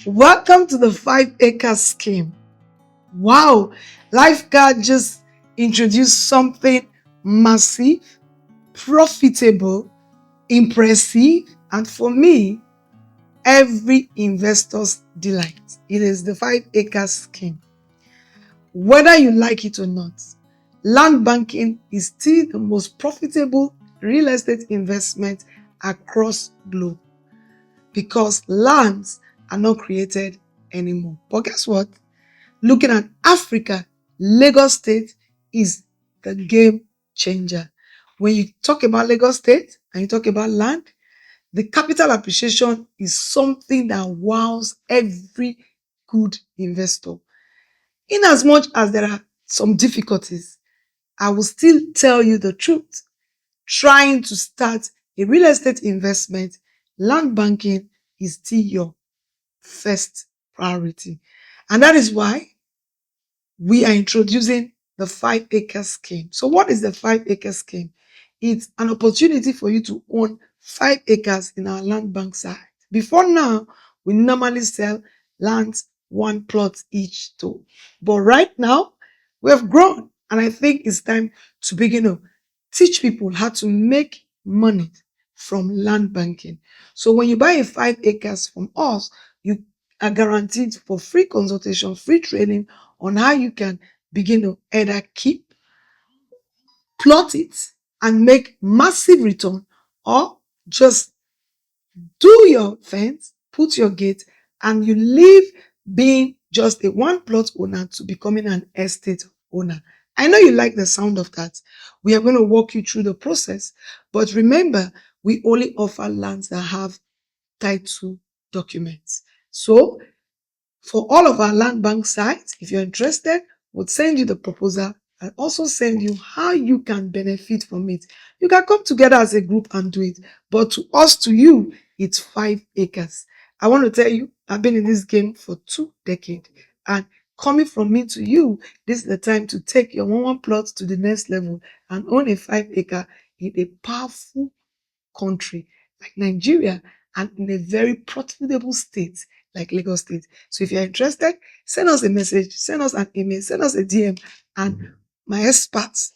Welcome to the 5 acre scheme. Wow, Lifeguard just introduced something massive, profitable, impressive, and for me, every investor's delight. It is the 5 acre scheme. Whether you like it or not, land banking is still the most profitable real estate investment across globe because lands are not created anymore. But guess what? Looking at Africa, Lagos State is the game changer. When you talk about Lagos State and you talk about land, the capital appreciation is something that wows every good investor. In as much as there are some difficulties, I will still tell you the truth. Trying to start a real estate investment, land banking is still your first priority. And that is why we are introducing the 5 acre scheme. So what is the 5 acre scheme? It's an opportunity for you to own 5 acres in our land bank site. Before now, we normally sell lands 1 plot each to. But right now, we have grown and I think it's time to begin to teach people how to make money from land banking. So when you buy a 5 acres from us, you are guaranteed for free consultation, free training on how you can begin to either keep, plot it, and make massive return, or just do your fence, put your gate, and you leave being just a 1 plot owner to becoming an estate owner. I know you like the sound of that. We are going to walk you through the process, but remember, we only offer lands that have title documents. So for all of our land bank sites, if you're interested, we'll send you the proposal and also send you how you can benefit from it. You can come together as a group and do it. But to us, to you, it's 5 acres. I want to tell you, I've been in this game for 2 decades. And coming from me to you, this is the time to take your one plot to the next level and own a 5 acre in a powerful country like Nigeria and in a very profitable state like Lagos State. So if you're interested, send us a message, send us an email, send us a DM, and my experts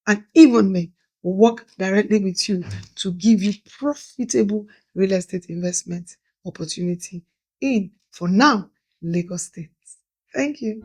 and even me will work directly with you to give you profitable real estate investment opportunity in, for now, Lagos State. Thank you.